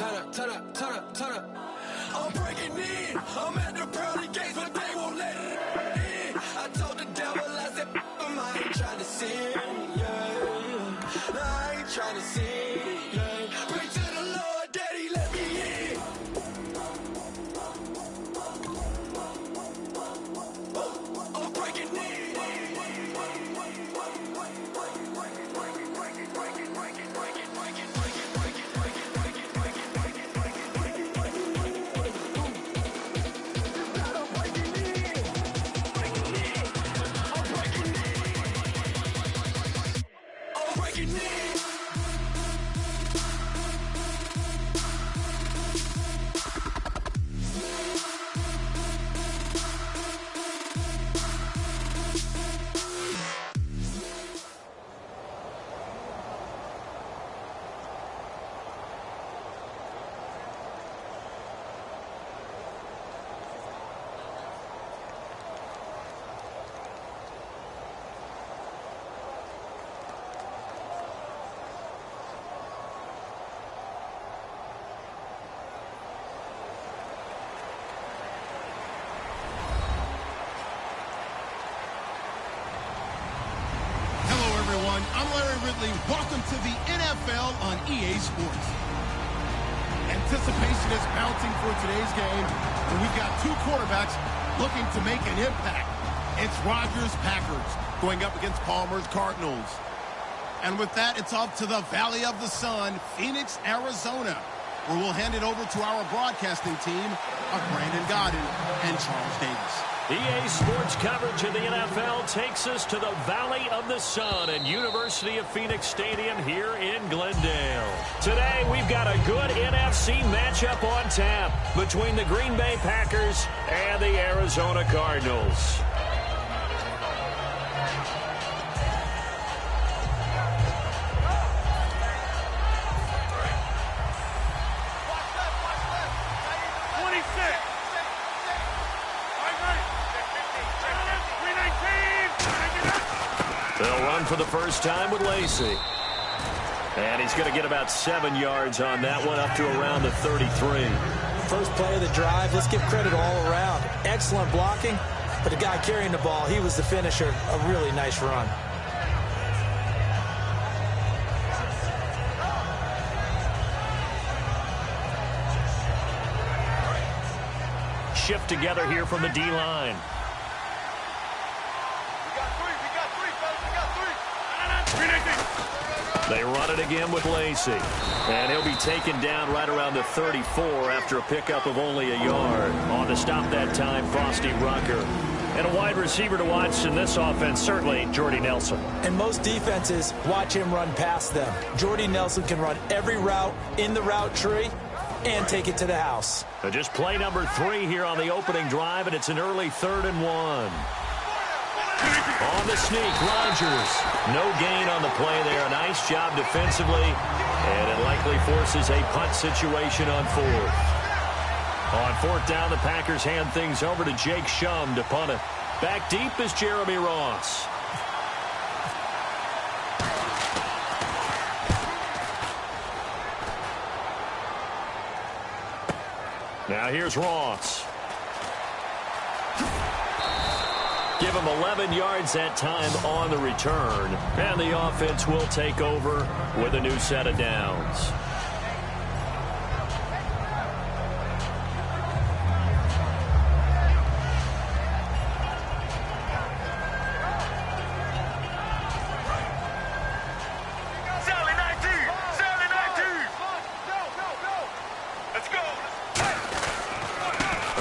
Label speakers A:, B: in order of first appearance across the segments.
A: turn up. I'm breaking in. I'm at the pearly gates, but they won't let it in. I told the devil, I said, I ain't trying to sin, yeah. No, I ain't trying to sin, yeah. Pray to the Lord, Daddy, let me in. I'm breaking in.
B: Welcome to the NFL on EA Sports. Anticipation is mounting for today's game, and we've got two quarterbacks looking to make an impact. It's Rodgers' Packers going up against Palmer's Cardinals. And with that, it's off to the Valley of the Sun, Phoenix, Arizona, where we'll hand it over to our broadcasting team of Brandon Godden and Charles Davis.
C: EA Sports coverage of the NFL takes us to the Valley of the Sun at University of Phoenix Stadium here in Glendale. Today, we've got a good NFC matchup on tap between the Green Bay Packers and the Arizona Cardinals. They'll run for the first time with Lacey. And he's going to get about 7 yards on that one, up to around the 33.
D: First play of the drive, let's give credit all around. Excellent blocking, but the guy carrying the ball, he was the finisher. A really nice run.
C: Shift together here from the D-line. They run it again with Lacey. And he'll be taken down right around the 34 after a pickup of only a yard. On to stop that time, Frosty Rucker. And a wide receiver to watch in this offense, certainly Jordy Nelson.
D: And most defenses watch him run past them. Jordy Nelson can run every route in the route tree and take it to the house.
C: Just play number 3 here on the opening drive, and it's an early 3rd and 1. On the sneak, Rodgers. No gain on the play there. A nice job defensively, and it likely forces a punt situation on 4th. On 4th down, the Packers hand things over to Jake Shum to punt it. Back deep is Jeremy Ross. Now here's Ross. Give him 11 yards that time on the return. And the offense will take over with a new set of downs.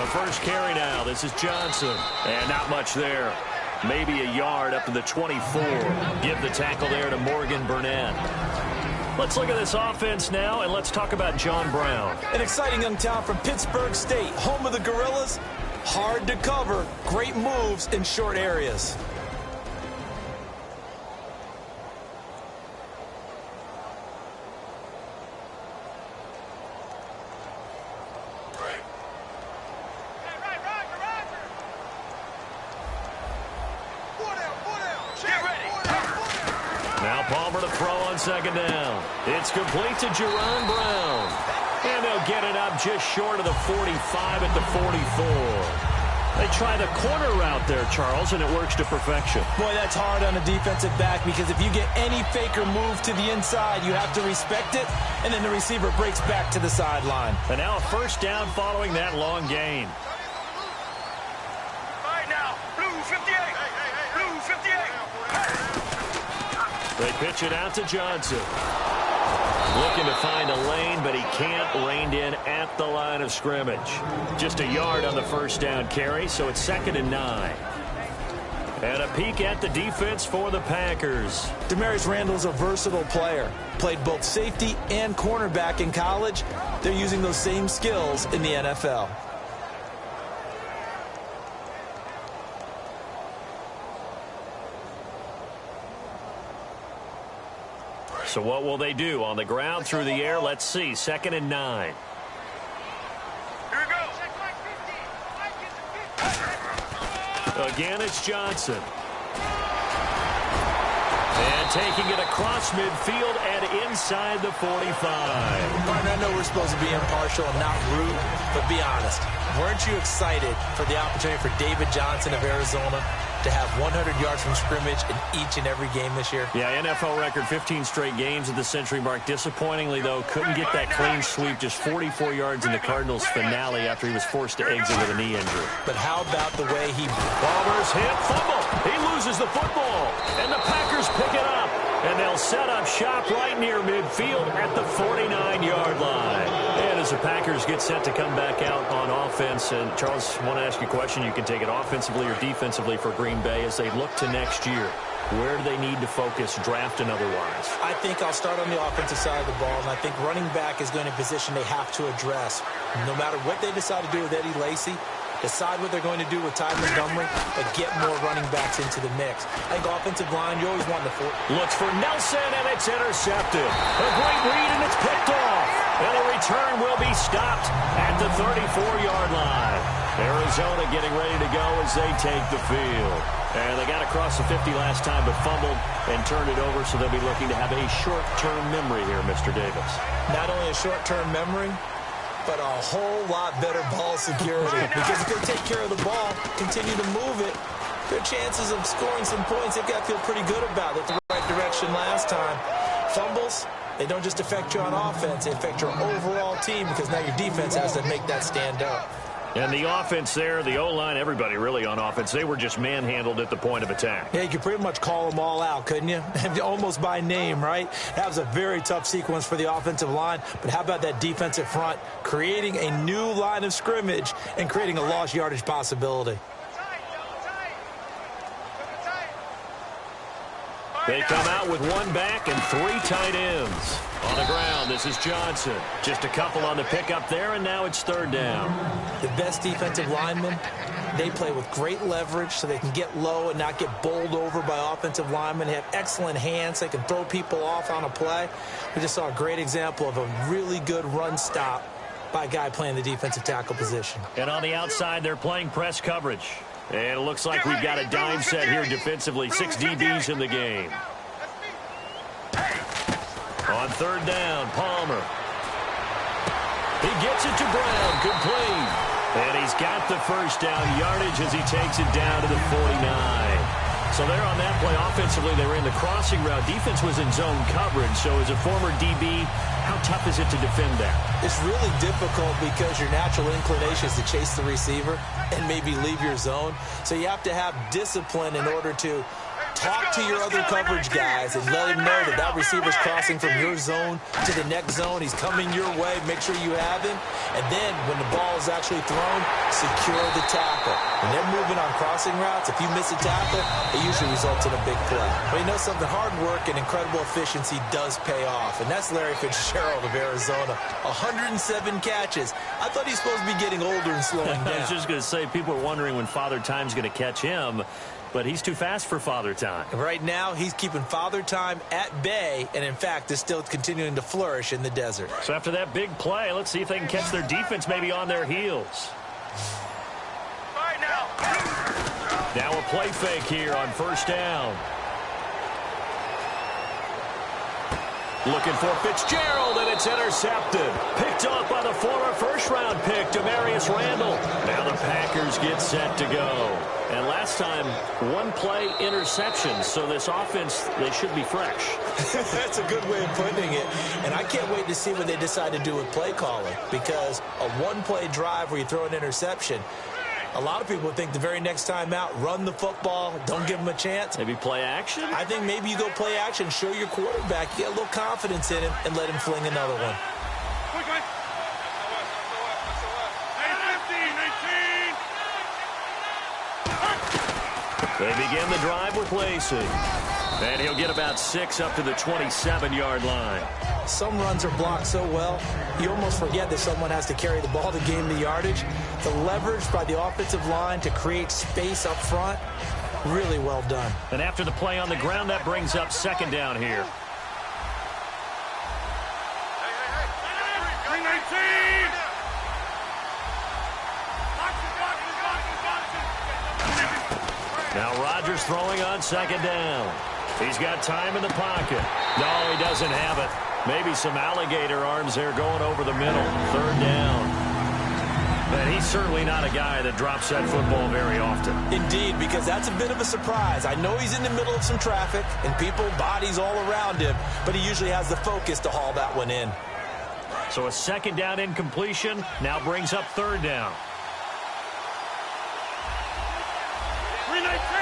C: First carry now. This is Johnson. And not much there. Maybe a yard up to the 24. Give the tackle there to Morgan Burnett. Let's look at this offense now, and let's talk about John Brown.
D: An exciting young talent from Pittsburgh State, home of the Gorillas. Hard to cover. Great moves in short areas.
C: Palmer to throw on second down. It's complete to Jerron Brown. And they'll get it up just short of the 45 at the 44. They try the corner route there, Charles, and it works to perfection.
D: Boy, that's hard on a defensive back because if you get any fake or move to the inside, you have to respect it, and then the receiver breaks back to the sideline.
C: And now a first down following that long gain.
E: All right, now, blue 58. Blue 58.
C: They pitch it out to Johnson. Looking to find a lane, but he can't. Reined in at the line of scrimmage. Just a yard on the first down carry, so it's 2nd and 9. And a peek at the defense for the Packers.
D: Demarius Randall's a versatile player. Played both safety and cornerback in college. They're using those same skills in the NFL.
C: So what will they do? On the ground, through the air, let's see. 2nd and 9.
E: Here we go.
C: Again, it's Johnson. And taking it across midfield and inside the 45.
D: Partner, I know we're supposed to be impartial and not rude, but be honest. Weren't you excited for the opportunity for David Johnson of Arizona to have 100 yards from scrimmage in each and every game this year?
C: Yeah, NFL record 15 straight games at the century mark. Disappointingly, though, couldn't get that clean sweep. Just 44 yards in the Cardinals' finale after he was forced to exit with a knee injury.
D: But how about the way he...
C: Palmer's hit, fumble. He loses the football, and the Packers pick it up. And they'll set up shop right near midfield at the 49-yard line. And as the Packers get set to come back out on offense, and Charles, I want to ask you a question. You can take it offensively or defensively for Green Bay as they look to next year. Where do they need to focus, draft and otherwise?
D: I think I'll start on the offensive side of the ball, and I think running back is going to be a position they have to address. No matter what they decide to do with Eddie Lacy, decide what they're going to do with Ty Montgomery, but get more running backs into the mix. I think offensive line, you always want to...
C: Looks for Nelson, and it's intercepted. A great read, and it's picked off. And the return will be stopped at the 34-yard line. Arizona getting ready to go as they take the field. And they got across the 50 last time, but fumbled and turned it over, so they'll be looking to have a short-term memory here, Mr. Davis.
D: Not only a short-term memory, but a whole lot better ball security. Because if they take care of the ball, continue to move it, their chances of scoring some points, they've got to feel pretty good about it. The right direction last time. Fumbles, they don't just affect you on offense, they affect your overall team because now your defense has to make that stand up.
C: And the offense there, the O-line, everybody really on offense, they were just manhandled at the point of attack.
D: Yeah, you could pretty much call them all out, couldn't you? Almost by name, right? That was a very tough sequence for the offensive line. But how about that defensive front creating a new line of scrimmage and creating a lost yardage possibility?
C: They come out with one back and 3 tight ends. On the ground, this is Johnson. Just a couple on the pickup there, and now it's 3rd down.
D: The best defensive linemen, they play with great leverage so they can get low and not get bowled over by offensive linemen. They have excellent hands. They can throw people off on a play. We just saw a great example of a really good run stop by a guy playing the defensive tackle position.
C: And on the outside, they're playing press coverage. And it looks like we've got a dime set here defensively. 6 DBs in the game. On 3rd down, Palmer. He gets it to Brown, complete. And he's got the first down yardage as he takes it down to the 49. So there on that play, offensively, they ran the crossing route. Defense was in zone coverage. So as a former DB, how tough is it to defend that?
D: It's really difficult because your natural inclination is to chase the receiver and maybe leave your zone. So you have to have discipline in order to talk to your other coverage guys and let him know that that receiver's crossing from your zone to the next zone. He's coming your way. Make sure you have him. And then when the ball is actually thrown, secure the tackle. When they're moving on crossing routes, if you miss a tackle, it usually results in a big play. But you know something? Hard work and incredible efficiency does pay off. And that's Larry Fitzgerald of Arizona. 107 catches. I thought he's supposed to be getting older and slowing down.
C: I was just going to say, people are wondering when Father Time's going to catch him. But he's too fast for Father Time.
D: Right now, he's keeping Father Time at bay, and in fact, is still continuing to flourish in the desert.
C: So after that big play, let's see if they can catch their defense maybe on their heels.
E: All right, now
C: Now a play fake here on 1st down. Looking for Fitzgerald, and it's intercepted. Picked off by the former first-round pick, Demarius Randall. Now the Packers get set to go. And last time, one-play interception, so this offense, they should be fresh.
D: That's a good way of putting it. And I can't wait to see what they decide to do with play calling, because a one-play drive where you throw an interception, a lot of people think the very next time out, run the football, don't give them a chance.
C: Maybe play action?
D: I think maybe you go play action, show your quarterback, get a little confidence in him, and let him fling another one.
C: They begin the drive with Lacey. And he'll get about 6 up to the 27-yard line.
D: Some runs are blocked so well, you almost forget that someone has to carry the ball to gain the yardage. The leverage by the offensive line to create space up front, really well done.
C: And after the play on the ground, that brings up second down here. Now Rodgers throwing on second down. He's got time in the pocket. No, he doesn't have it. Maybe some alligator arms there going over the middle. Third down. And he's certainly not a guy that drops that football very often.
D: Indeed, because that's a bit of a surprise. I know he's in the middle of some traffic and people, bodies all around him, but he usually has the focus to haul that one in.
C: So a second down incompletion now brings up third down.
E: 319!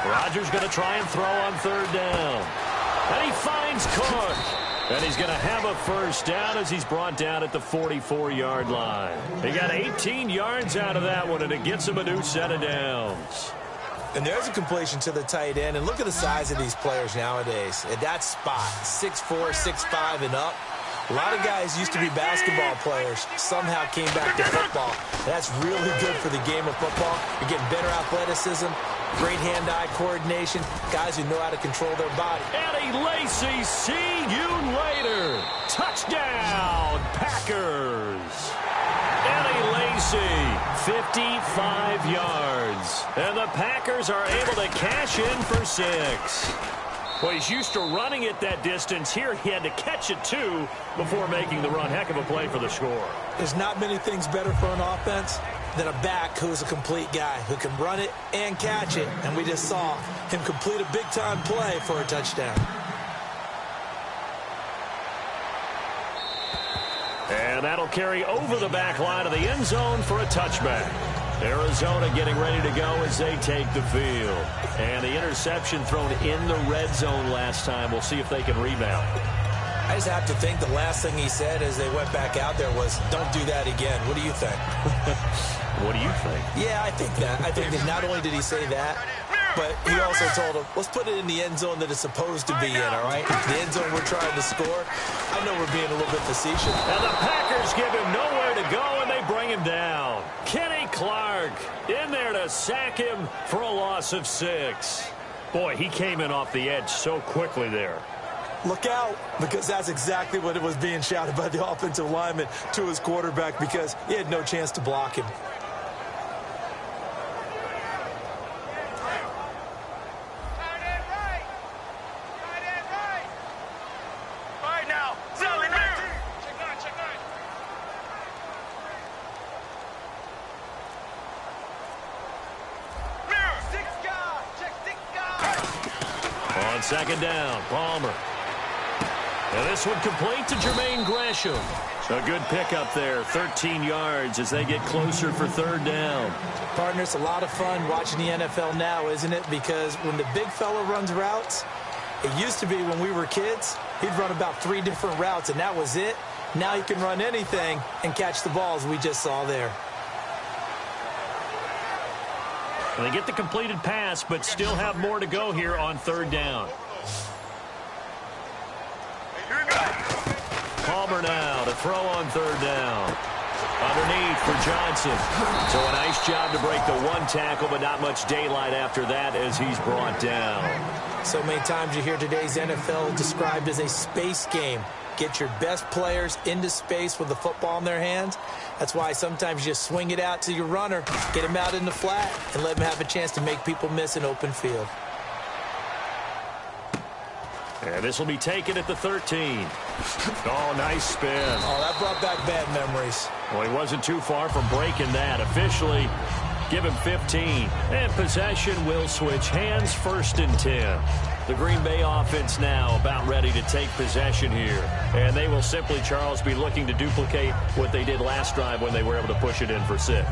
C: Rodgers going to try and throw on third down. And he finds Cook. And he's going to have a first down as he's brought down at the 44-yard line. He got 18 yards out of that one, and it gets him a new set of downs.
D: And there's a completion to the tight end. And look at the size of these players nowadays. At that spot, 6'4", 6'5", and up. A lot of guys used to be basketball players, somehow came back to football. That's really good for the game of football. You're getting better athleticism, great hand-eye coordination, guys who know how to control their body.
C: Eddie Lacy, see you later. Touchdown, Packers. Eddie Lacy, 55 yards. And the Packers are able to cash in for 6. Well, he's used to running it that distance. Here he had to catch it, too, before making the run. Heck of a play for the score.
D: There's not many things better for an offense than a back who's a complete guy, who can run it and catch it. And we just saw him complete a big-time play for a touchdown.
C: And that'll carry over the back line of the end zone for a touchback. Arizona getting ready to go as they take the field. And the interception thrown in the red zone last time. We'll see if they can rebound.
D: I just have to think the last thing he said as they went back out there was, don't do that again. What do you think?
C: What do you think?
D: Yeah, I think that. I think that not only did he say that, but he also told him, let's put it in the end zone that it's supposed to be in, all right? The end zone we're trying to score. I know we're being a little bit facetious.
C: And the Packers give him nowhere to go, and they bring him down. Kenny Clark in there to sack him for a loss of 6. Boy, he came in off the edge so quickly there.
D: Look out, because that's exactly what it was being shouted by the offensive lineman to his quarterback, because he had no chance to block him.
C: On second down, Palmer. And this one complete to Jermaine Gresham. A good pickup there, 13 yards as they get closer for third down.
D: Partner, it's a lot of fun watching the NFL now, isn't it? Because when the big fella runs routes, it used to be when we were kids, he'd run about 3 different routes, and that was it. Now he can run anything and catch the balls we just saw there.
C: They get the completed pass, but still have more to go here on third down. Palmer now to throw on third down. Underneath for Johnson. So a nice job to break the one tackle, but not much daylight after that as he's brought down.
D: So many times you hear today's NFL described as a space game. get your best players into space with the football in their hands. That's why sometimes you just swing it out to your runner, get him out in the flat, and let him have a chance to make people miss an open field.
C: And this will be taken at the 13. Oh, nice spin.
D: Oh, that brought back bad memories.
C: Well, he wasn't too far from breaking that. Officially, give him 15. And possession will switch hands, 1st and 10. The Green Bay offense now about ready to take possession here. And they will simply, Charles, be looking to duplicate what they did last drive when they were able to push it in for 6.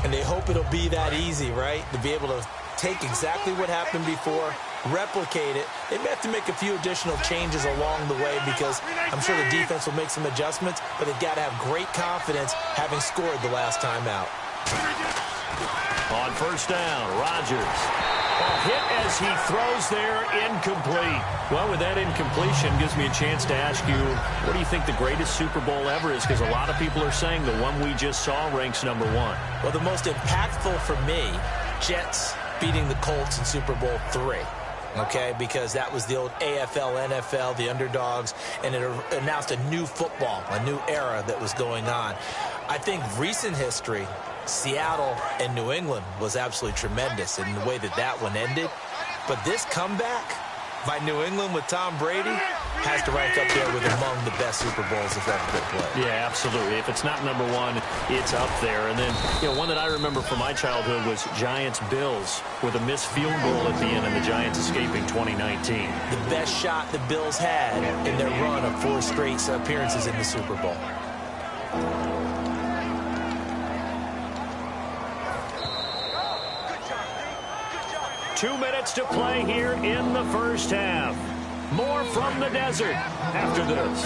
D: And they hope it'll be that easy, right? To be able to take exactly what happened before, replicate it. They may have to make a few additional changes along the way because I'm sure the defense will make some adjustments, but they've got to have great confidence having scored the last time out.
C: On 1st down, Rodgers. Hit as he throws there, incomplete. Well, with that incompletion, gives me a chance to ask you, what do you think the greatest Super Bowl ever is? Because a lot of people are saying the one we just saw ranks number 1.
D: Well, the most impactful for me, Jets beating the Colts in Super Bowl III. Okay, because that was the old AFL, NFL, the underdogs, and it announced a new football, a new era that was going on. I think recent history, Seattle and New England was absolutely tremendous in the way that that one ended. But this comeback by New England with Tom Brady has to rank up there with among the best Super Bowls that's ever been played.
C: Yeah, absolutely. If it's not number 1, it's up there. And then, one that I remember from my childhood was Giants-Bills with a missed field goal at the end and the Giants escaping 2019.
D: The best shot the Bills had in their run of 4 straight appearances in the Super Bowl.
C: Two minutes to play here in the first half. More from the desert after this.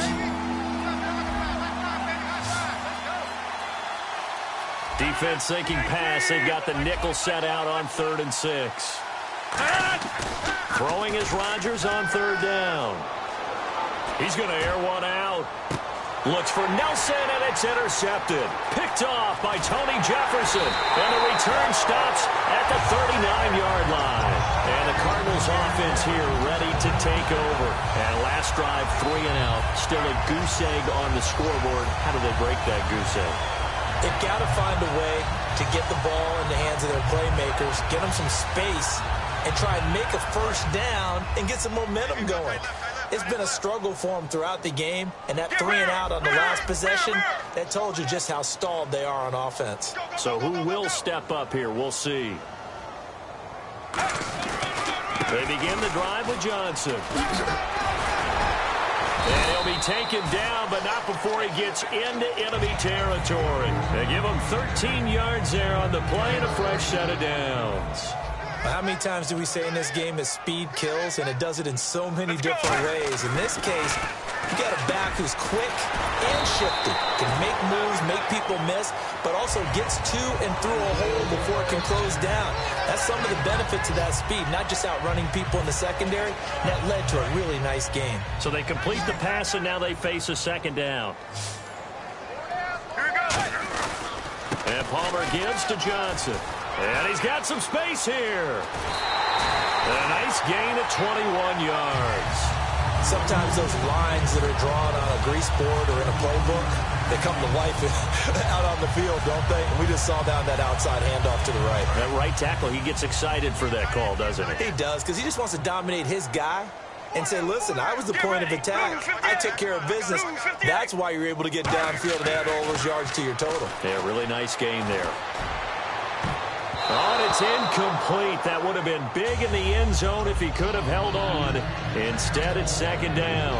C: Defense thinking pass. They've got the nickel set out on 3rd and 6. Throwing is Rodgers on 3rd down. He's going to air one out. Looks for Nelson, and it's intercepted. Picked off by Tony Jefferson. And the return stops at the 39-yard line. And the Cardinals offense here ready to take over. And last drive, 3 and out. Still a goose egg on the scoreboard. How do they break that goose egg?
D: They've got to find a way to get the ball in the hands of their playmakers, get them some space, and try and make a 1st down and get some momentum going. It's been a struggle for them throughout the game, and that 3 and out on the last possession, that told you just how stalled they are on offense.
C: So who will step up here? We'll see. They begin the drive with Johnson. And he'll be taken down, but not before he gets into enemy territory. They give him 13 yards there on the play and a fresh set of downs.
D: How many times do we say in this game that speed kills, and it does it in so many different ways? In this case, you got a back who's quick and shifty, can make moves, make people miss, but also gets to and through a hole before it can close down. That's some of the benefits of that speed, not just outrunning people in the secondary. That led to a really nice game.
C: So they complete the pass, and now they face a 2nd down. And Palmer gives to Johnson. And he's got some space here. A nice gain at 21 yards.
D: Sometimes those lines that are drawn on a grease board or in a playbook, they come to life out on the field, don't they? And we just saw down that outside handoff to the right.
C: That right tackle, he gets excited for that call, doesn't he?
D: He does, because he just wants to dominate his guy and say, listen, I was the point of attack. I took care of business. That's why you're able to get downfield and add all those yards to your total.
C: Yeah, really nice game there. Oh, and it's incomplete. That would have been big in the end zone if he could have held on. Instead, it's 2nd down.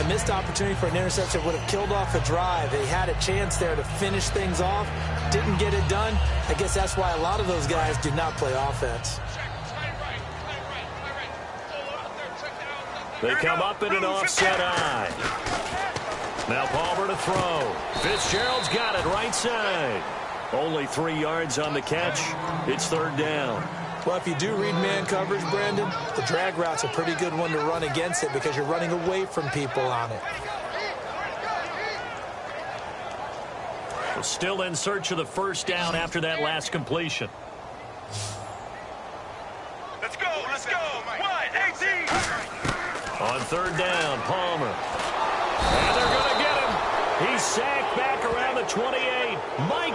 D: A missed opportunity for an interception would have killed off a drive. They had a chance there to finish things off. Didn't get it done. I guess that's why a lot of those guys do not play offense.
C: They come up in an offset eye. Now Palmer to throw. Fitzgerald's got it right side. Only 3 yards on the catch. It's 3rd down.
D: Well, if you do read man coverage, Brandon, the drag route's a pretty good one to run against it because you're running away from people on it.
C: We're still in search of the 1st down after that last completion.
E: Let's go, let's go. 1, 18.
C: On 3rd down, Palmer.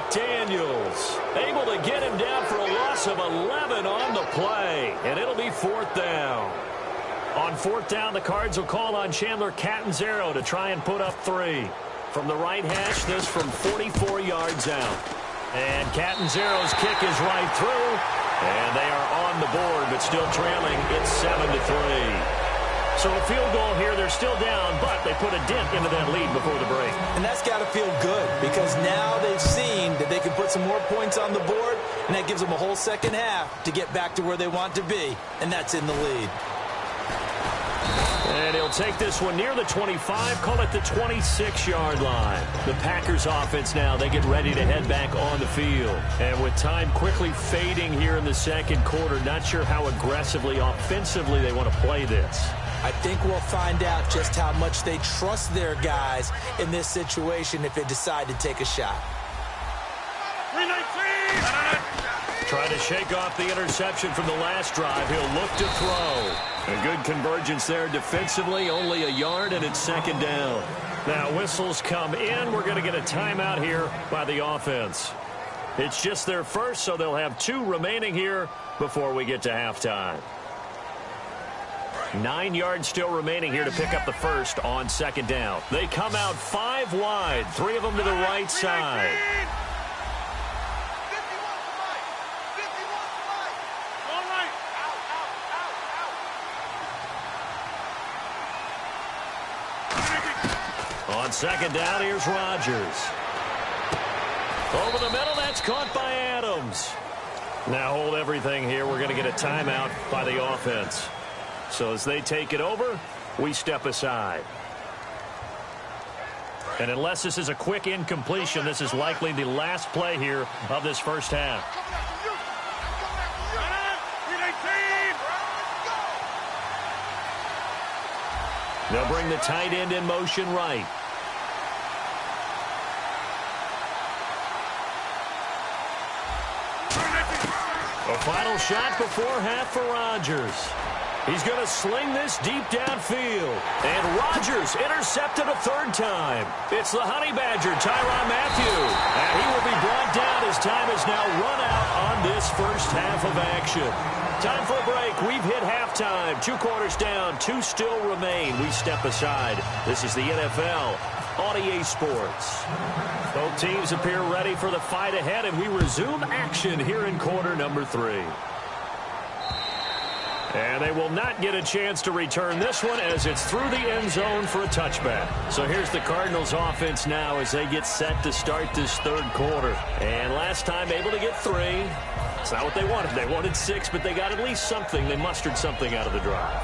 C: McDaniels able to get him down for a loss of 11 on the play, and it'll be 4th down. On 4th down, the Cards will call on Chandler Catanzaro to try and put up 3. From the right hash, this from 44 yards out. And Catanzaro's kick is right through, and they are on the board, but still trailing. It's 7-3. So a field goal here. They're still down, but they put a dent into that lead before the break.
D: And that's got to feel good because now they've seen that they can put some more points on the board, and that gives them a whole second half to get back to where they want to be, and that's in the lead.
C: And he'll take this one near the 25, call it the 26-yard line. The Packers offense now, they get ready to head back on the field. And with time quickly fading here in the second quarter, not sure how aggressively, offensively they want to play this.
D: I think we'll find out just how much they trust their guys in this situation if they decide to take a shot.
C: Trying to shake off the interception from the last drive. He'll look to throw. A good convergence there defensively, only a yard, and it's 2nd down. Now whistles come in. We're going to get a timeout here by the offense. It's just their first, so they'll have 2 remaining here before we get to halftime. 9 yards still remaining here to pick up the first on 2nd down. They come out 5 wide, 3 of them to the right side. On 2nd down, here's Rodgers. Over the middle, that's caught by Adams. Now hold everything here. We're going to get a timeout by the offense. So as they take it over, we step aside. And unless this is a quick incompletion, this is likely the last play here of this first half. They'll bring the tight end in motion right. A final shot before half for Rodgers. He's going to sling this deep downfield. And Rodgers intercepted a 3rd time. It's the Honey Badger, Tyrann Mathieu. And he will be brought down as time is now run out on this first half of action. Time for a break. We've hit halftime. 2 quarters down. 2 still remain. We step aside. This is the NFL on EA Sports. Both teams appear ready for the fight ahead, and we resume action here in quarter number 3. And they will not get a chance to return this one as it's through the end zone for a touchback. So here's the Cardinals offense now as they get set to start this 3rd quarter. And last time able to get 3. It's not what they wanted. They wanted 6, but they got at least something. They mustered something out of the drive.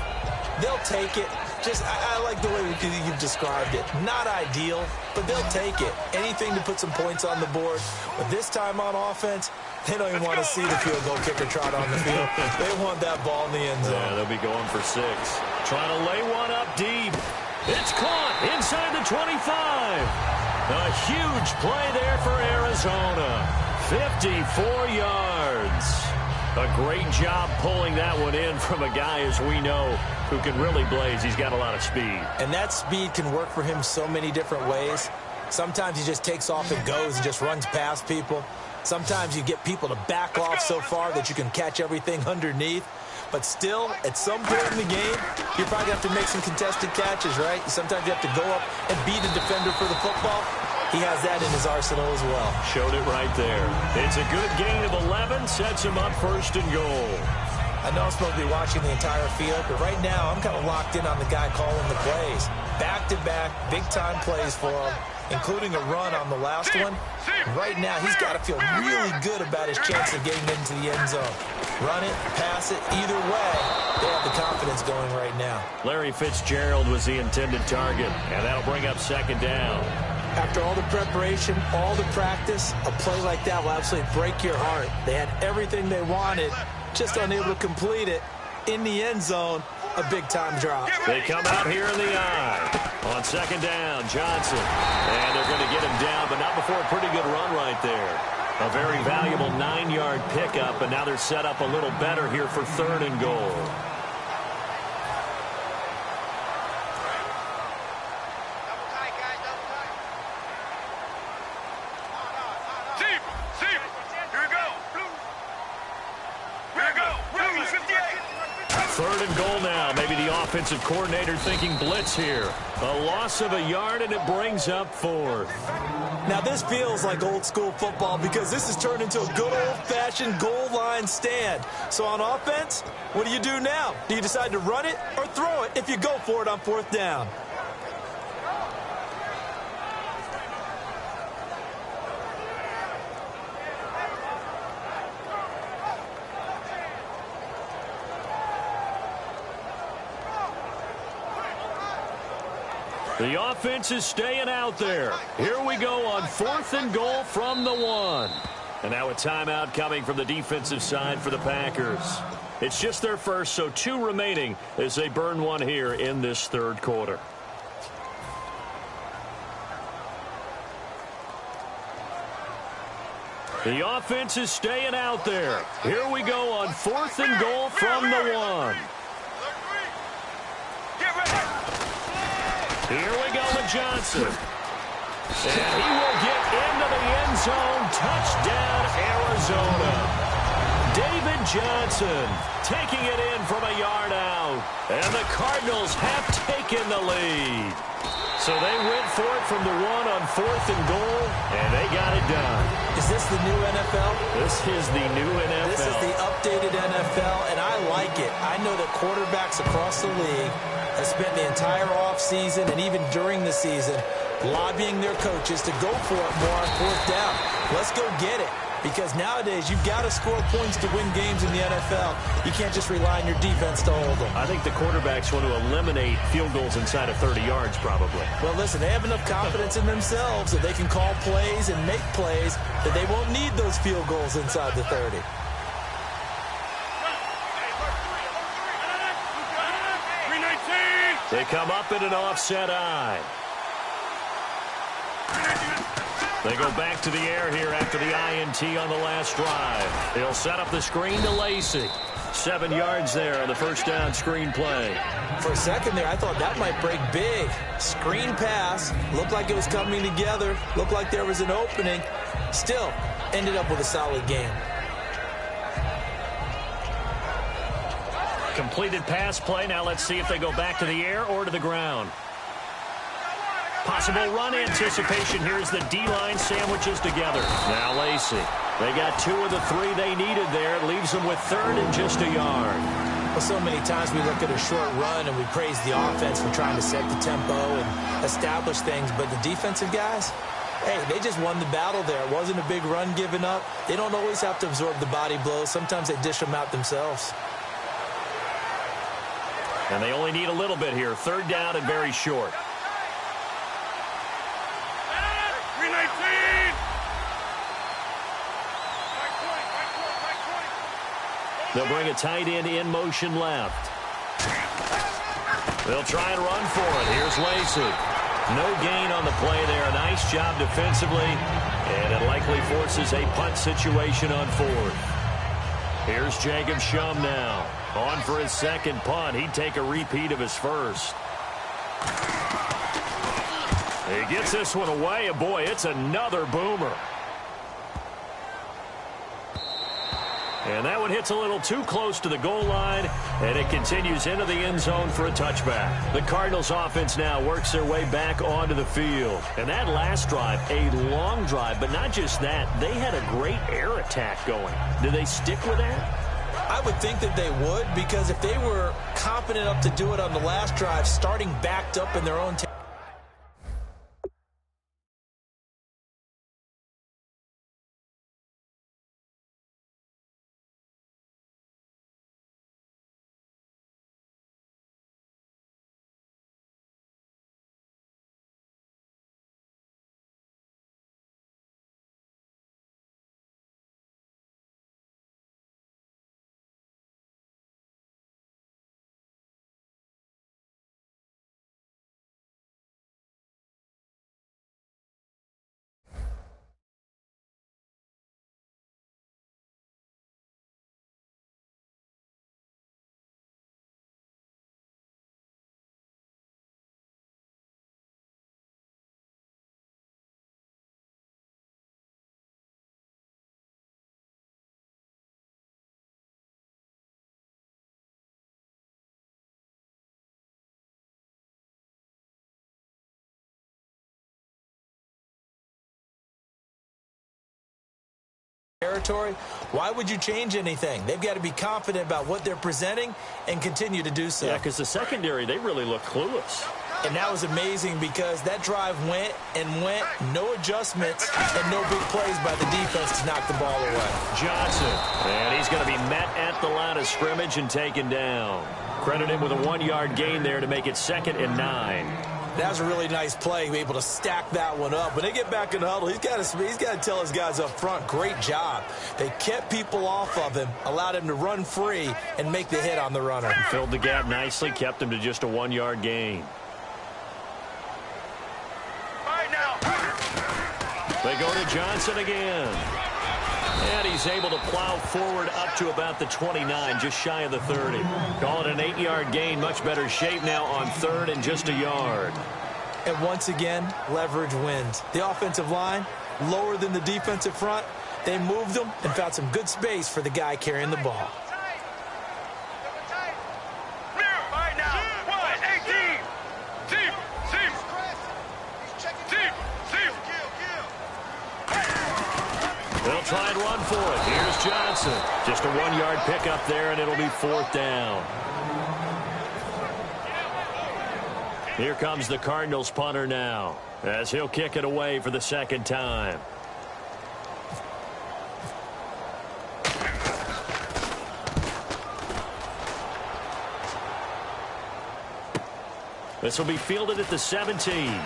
D: They'll take it. I like the way you've described it. Not ideal, but they'll take it. Anything to put some points on the board. But this time on offense, they don't even want to see the field goal kicker trot on the field. They want that ball in the end zone.
C: Yeah, they'll be going for 6. Trying to lay one up deep. It's caught inside the 25. A huge play there for Arizona. 54 yards. A great job pulling that one in from a guy, as we know, who can really blaze. He's got a lot of speed.
D: And that speed can work for him so many different ways. Sometimes he just takes off and goes and just runs past people. Sometimes you get people to back off so far that you can catch everything underneath. But still, at some point in the game, you probably have to make some contested catches, right? Sometimes you have to go up and beat a defender for the football. He has that in his arsenal as well. Showed it right there. It's a good gain of 11, sets him up 1st and goal. I know I'm supposed to be watching the entire field, but right now I'm kind of locked in on the guy calling the plays. Back-to-back, big-time plays for him, including a run on the last one. Right now, he's got to feel really good about his chance of getting into the end zone. Run it, pass it, either way, they have the confidence going right now.
C: Larry Fitzgerald was the intended target, and that'll bring up 2nd down.
D: After all the preparation, all the practice, a play like that will absolutely break your heart. They had everything they wanted, just unable to complete it. In the end zone, a big-time drop.
C: They come out here in the eye. On 2nd down, Johnson. And they're going to get him down, but not before a pretty good run right there. A very valuable 9-yard pickup, and now they're set up a little better here for 3rd and goal. and goal now. Maybe the offensive coordinator thinking blitz here. A loss of a yard, and it brings up 4th.
D: Now, this feels like old-school football because this has turned into a good old-fashioned goal line stand. So on offense, what do you do now? Do you decide to run it or throw it if you go for it on 4th down?
C: The offense is staying out there. Here we go on 4th and goal from the 1. And now a timeout coming from the defensive side for the Packers. It's just their first, so 2 remaining as they burn 1 here in this 3rd quarter. The offense is staying out there. Here we go on 4th and goal from the 1. Here we go with Johnson. And he will get into the end zone. Touchdown, Arizona. David Johnson taking it in from a yard out. And the Cardinals have taken the lead. So they went for it from the 1 on 4th and goal, and they got it done.
D: Is this the new NFL?
C: This is the new NFL.
D: This is the updated NFL, and I like it. I know that quarterbacks across the league have spent the entire offseason and even during the season lobbying their coaches to go for it more on 4th down. Let's go get it. Because nowadays, you've got to score points to win games in the NFL. You can't just rely on your defense to hold them.
C: I think the quarterbacks want to eliminate field goals inside of 30 yards, probably.
D: Well, listen, they have enough confidence in themselves that they can call plays and make plays that they won't need those field goals inside the 30.
C: They come up in an offset eye. They go back to the air here after the INT on the last drive. He'll set up the screen to Lacey. 7 yards there on the first down screen play.
D: For a second there, I thought that might break big. Screen pass. Looked like it was coming together. Looked like there was an opening. Still, ended up with a solid game.
C: Completed pass play. Now let's see if they go back to the air or to the ground. Possible run anticipation. Here's the D-line sandwiches together. Now Lacey. They got 2 of the 3 they needed there. It leaves them with 3rd and just a yard.
D: Well, so many times we look at a short run and we praise the offense for trying to set the tempo and establish things. But the defensive guys, hey, they just won the battle there. It wasn't a big run given up. They don't always have to absorb the body blows. Sometimes they dish them out themselves.
C: And they only need a little bit here. 3rd down and very short. They'll bring a tight end in motion left. They'll try and run for it. Here's Lacey. No gain on the play there. A nice job defensively. And it likely forces a punt situation on 4th. Here's Jacob Shum now. On for his 2nd punt. He'd take a repeat of his first. He gets this one away. And boy, it's another boomer. And that one hits a little too close to the goal line, and it continues into the end zone for a touchback. The Cardinals offense now works their way back onto the field. And that last drive, a long drive, but not just that. They had a great air attack going. Do they stick with that?
D: I would think that they would, because if they were confident enough to do it on the last drive, starting backed up in their own territory, why would you change anything? They've got to be confident about what they're presenting and continue to do so.
C: Yeah, because the secondary, they really look clueless.
D: And that was amazing because that drive went and went, no adjustments, and no big plays by the defense to knock the ball away.
C: Johnson, and he's going to be met at the line of scrimmage and taken down. Credit him with a 1-yard gain there to make it 2nd and 9.
D: That was a really nice play, able to stack that one up. When they get back in the huddle, he's got to tell his guys up front, great job. They kept people off of him, allowed him to run free and make the hit on the runner.
C: He filled the gap nicely, kept him to just a 1-yard gain. They go to Johnson again. And he's able to plow forward up to about the 29, just shy of the 30. Call it an 8-yard gain, much better shape now on 3rd and just a yard.
D: And once again, leverage wins. The offensive line, lower than the defensive front. They moved them and found some good space for the guy carrying the ball.
C: They'll try and run for it. Here's Johnson. Just a 1-yard pickup there, and it'll be 4th down. Here comes the Cardinals punter now, as he'll kick it away for the 2nd time. This will be fielded at the 17.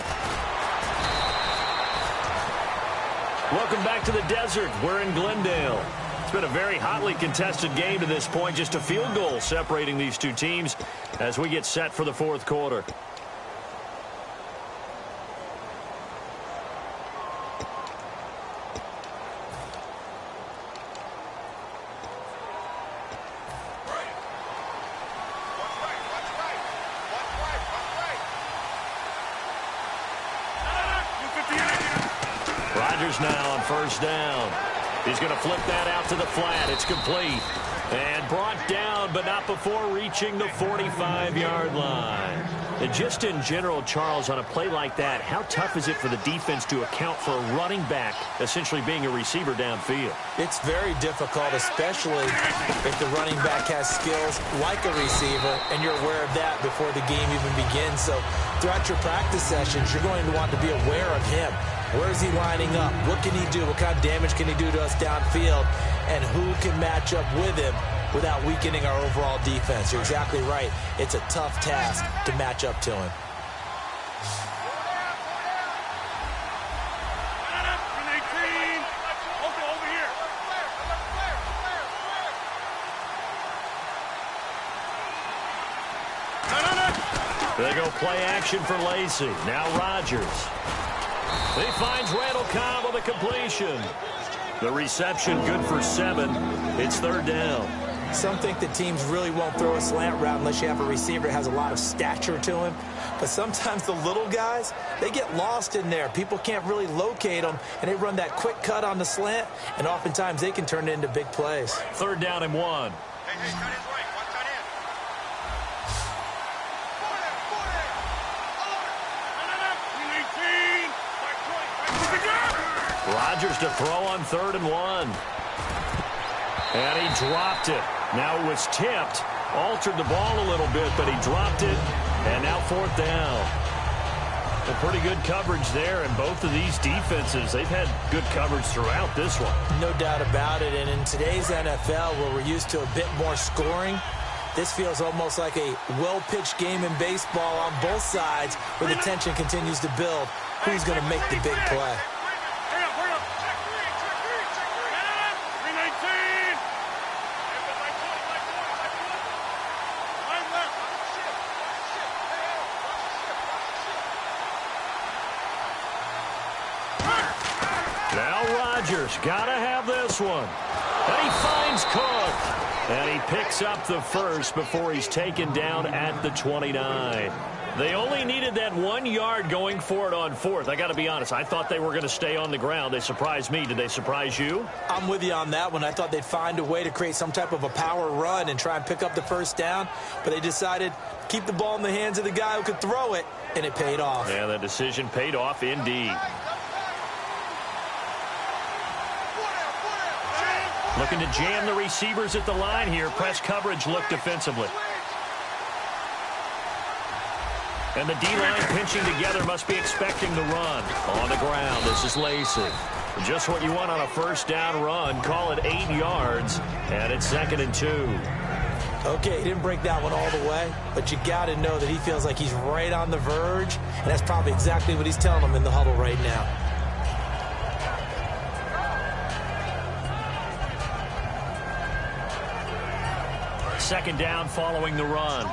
C: Welcome back to the desert. We're in Glendale. It's been a very hotly contested game to this point. Just a field goal separating these two teams as we get set for the 4th quarter. Now on 1st down. He's going to flip that out to the flat. It's complete. And brought down, but not before reaching the 45-yard line. And just in general, Charles, on a play like that, how tough is it for the defense to account for a running back essentially being a receiver downfield?
D: It's very difficult, especially if the running back has skills like a receiver, and you're aware of that before the game even begins. So throughout your practice sessions, you're going to want to be aware of him. Where is he lining up? What can he do? What kind of damage can he do to us downfield? And who can match up with him without weakening our overall defense? You're exactly right. It's a tough task to match up to him.
C: They go play action for Lacey. Now Rodgers. He finds Randall Cobb on the completion. The reception good for 7. It's 3rd down.
D: Some think that teams really won't throw a slant route unless you have a receiver that has a lot of stature to him. But sometimes the little guys, they get lost in there. People can't really locate them, and they run that quick cut on the slant, and oftentimes they can turn it into big plays.
C: 3rd down and 1. Rodgers to throw on 3rd and 1. And he dropped it. Now it was tipped. Altered the ball a little bit, but he dropped it. And now 4th down. A pretty good coverage there. And both of these defenses, they've had good coverage throughout this one.
D: No doubt about it. And in today's NFL, where we're used to a bit more scoring, this feels almost like a well-pitched game in baseball on both sides where the tension continues to build. Who's going to make the big play?
C: Gotta have this one. And he finds Cook. And he picks up the first before he's taken down at the 29. They only needed that 1 yard going for it on 4th. I got to be honest. I thought they were going to stay on the ground. They surprised me. Did they surprise you?
D: I'm with you on that one. I thought they'd find a way to create some type of a power run and try and pick up the 1st down. But they decided to keep the ball in the hands of the guy who could throw it, and it paid off.
C: Yeah, that decision paid off indeed. Looking to jam the receivers at the line here. Press coverage look defensively. And the D-line pinching together must be expecting the run. On the ground, this is Lacey. Just what you want on a first down run. Call it 8 yards, and it's 2nd and 2.
D: Okay, he didn't break that one all the way, but you got to know that he feels like he's right on the verge, and that's probably exactly what he's telling them in the huddle right now.
C: Second down following the run.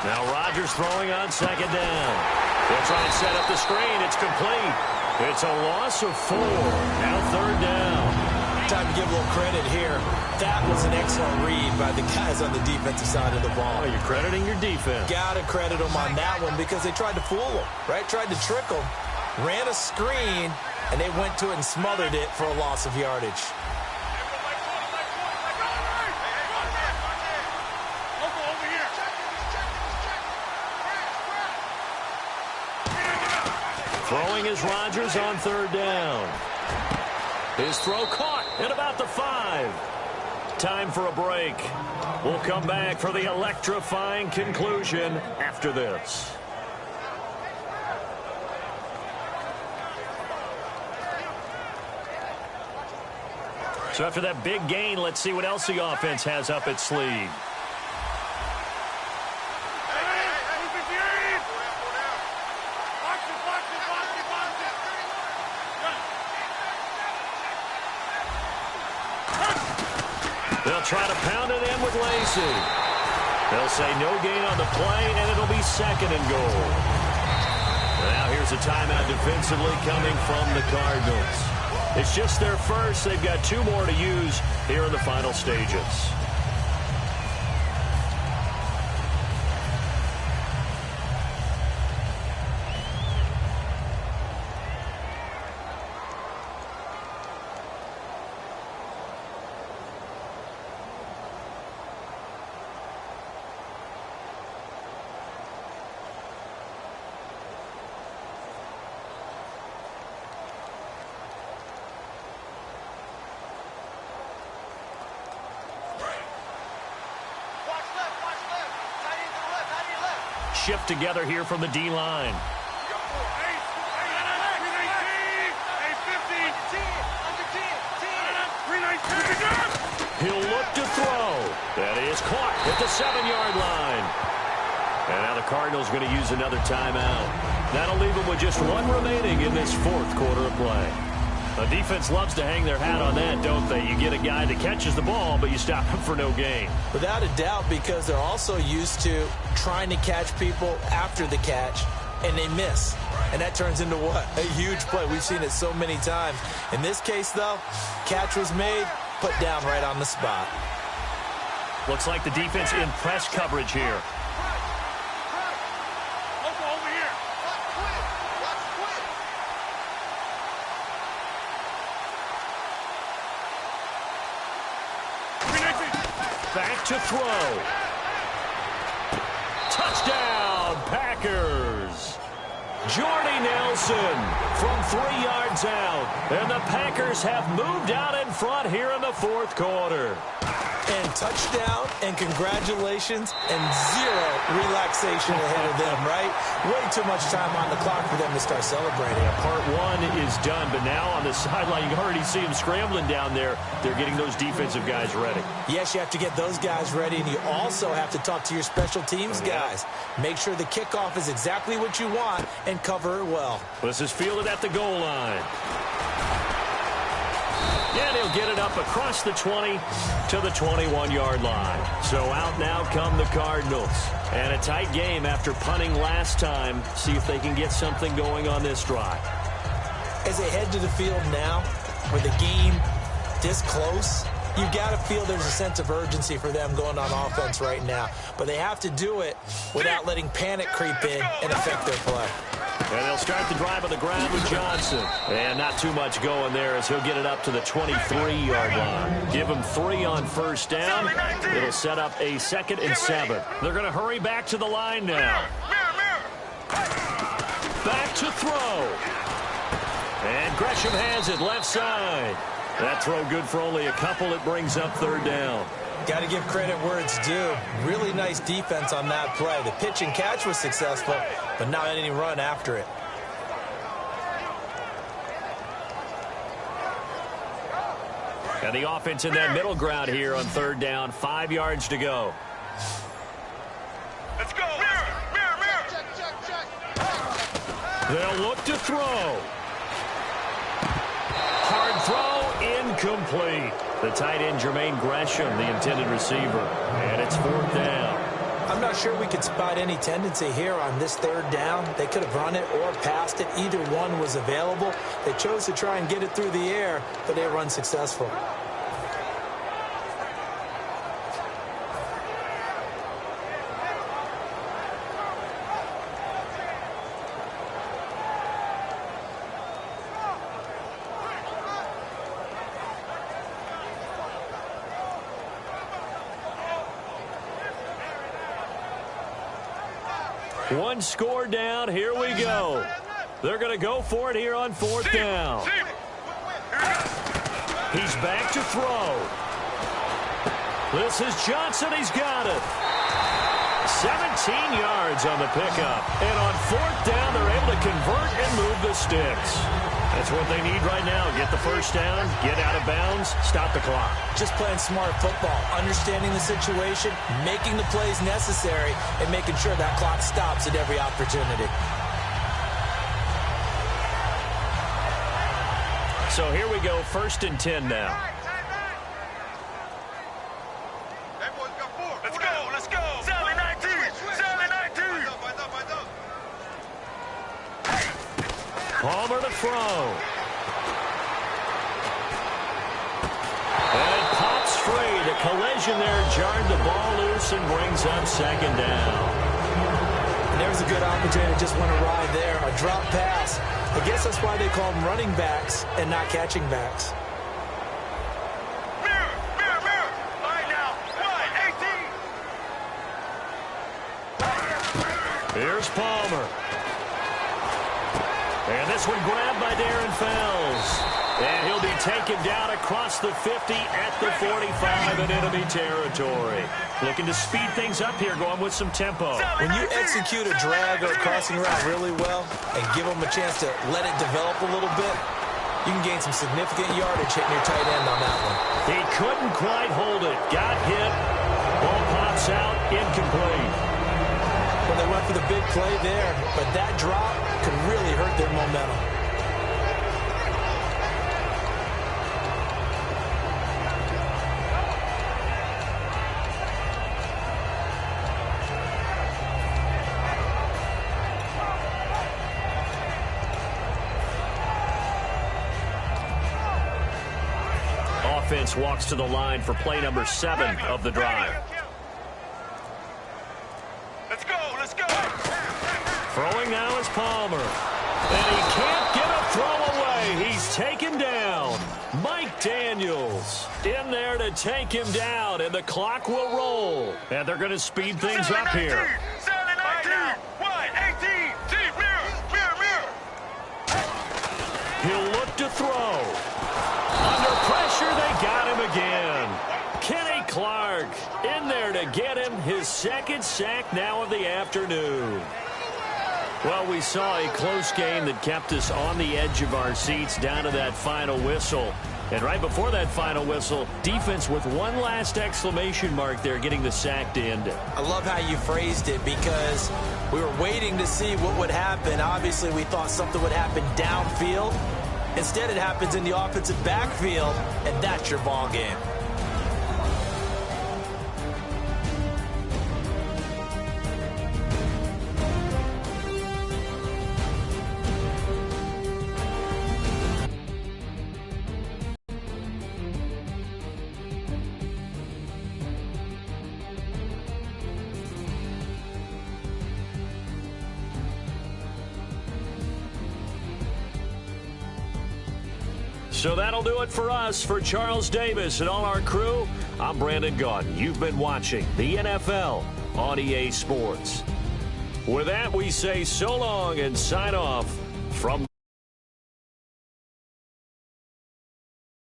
C: Now Rodgers throwing on 2nd down. They'll try and set up the screen. It's complete. It's a loss of 4. Now 3rd down.
D: Time to give a little credit here. That was an excellent read by the guys on the defensive side of the ball.
C: Oh, you're crediting your defense.
D: Got to credit them on that one because they tried to fool them, right? Tried to trick them. Ran a screen, and they went to it and smothered it for a loss of yardage.
C: Throwing is Rodgers on 3rd down. His throw caught at about the 5. Time for a break. We'll come back for the electrifying conclusion after this. So after that big gain, let's see what else the offense has up its sleeve. They'll try to pound it in with Lacey. They'll say no gain on the play, and it'll be 2nd and goal. Now here's a timeout defensively coming from the Cardinals. It's just their first. They've got 2 more to use here in the final stages. Shift together here from the D-line. He'll look to throw. That is caught at the 7-yard line. And now the Cardinals going to use another timeout. That'll leave them with just 1 remaining in this 4th quarter of play. The defense loves to hang their hat on that, don't they? You get a guy that catches the ball, but you stop him for no gain.
D: Without a doubt, because they're also used to trying to catch people after the catch, and they miss. And that turns into what? A huge play. We've seen it so many times. In this case, though, catch was made, put down right on the spot.
C: Looks like the defense in press coverage here. Back to throw. Touchdown, Packers. Jordy Nelson from 3 yards out. And the Packers have moved out in front here in the 4th quarter.
D: And touchdown, and congratulations, and 0 relaxation ahead of them, right? Way too much time on the clock for them to start celebrating.
C: Part 1 is done, but now on the sideline, you can already see them scrambling down there. They're getting those defensive guys ready.
D: Yes, you have to get those guys ready, and you also have to talk to your special teams guys. Make sure the kickoff is exactly what you want and cover it well.
C: This is fielded at the goal line. And he'll get it up across the 20 to the 21-yard line. So out now come the Cardinals. And a tight game after punting last time. See if they can get something going on this drive.
D: As they head to the field now, with the game this close, you've got to feel there's a sense of urgency for them going on offense right now. But they have to do it without letting panic creep in and affect their play.
C: And they'll start the drive on the ground with Johnson. And not too much going there as he'll get it up to the 23-yard line. Give him 3 on first down. It'll set up a 2nd and 7. They're going to hurry back to the line now. Back to throw. And Gresham has it left side. That throw good for only a couple. It brings up 3rd down.
D: Got to give credit where it's due. Really nice defense on that play. The pitch and catch was successful, but not any run after it.
C: And the offense in that middle ground here on 3rd down. 5 yards to go.
E: Let's go.
C: They'll look to throw. Hard throw, incomplete. The tight end, Jermaine Gresham, the intended receiver. And it's 4th down.
D: I'm not sure we could spot any tendency here on this 3rd down. They could have run it or passed it. Either one was available. They chose to try and get it through the air, but they were unsuccessful.
C: One score down. Here we go. They're going to go for it here on 4th down. He's back to throw. This is Johnson. He's got it. 17 yards on the pickup. And on 4th down, they're able to convert and move the sticks. That's what they need right now. Get the first down, get out of bounds, stop the clock.
D: Just playing smart football, understanding the situation, making the plays necessary, and making sure that clock stops at every opportunity.
C: So here we go, 1st and 10 now.
E: Let's go. Sally 19. Sally 19.
C: Palmer to throw. And it pops free. The collision there jarred the ball loose and brings up 2nd down.
D: And there's a good opportunity. Just went awry there. A drop pass. I guess that's why they call them running backs and not catching backs.
E: Mirror. Line now. 18.
C: Here's Palmer. And this one grabbed by Darren Fells. And he'll be taken down across the 50 at the 45 in enemy territory. Looking to speed things up here, going with some tempo.
D: When you execute a drag or a crossing route really well and give them a chance to let it develop a little bit, you can gain some significant yardage hitting your tight end on that one.
C: He couldn't quite hold it. Got hit. Ball pops out. Incomplete.
D: Well, they went for the big play there, but that drop could really hurt their momentum.
C: Offense walks to the line for play number 7 of the drive.
E: Let's go.
C: Throwing now is Palmer. And he can't get a throw away. He's taken down. Mike Daniels in there to take him down, and the clock will roll. And they're going to speed things up here.
E: Sally 19. 18. Mirror.
C: He'll look to throw. Under pressure, they got him again. Kenny Clark in there to get him his 2nd sack now of the afternoon. Well, we saw a close game that kept us on the edge of our seats down to that final whistle. And right before that final whistle, defense with one last exclamation mark there, getting the sack to end it.
D: I love how you phrased it because we were waiting to see what would happen. Obviously, we thought something would happen downfield. Instead, it happens in the offensive backfield, and that's your ball game.
C: So that'll do it for us. For Charles Davis and all our crew, I'm Brandon Gaudin. You've been watching the NFL on EA Sports. With that, we say so long and sign off from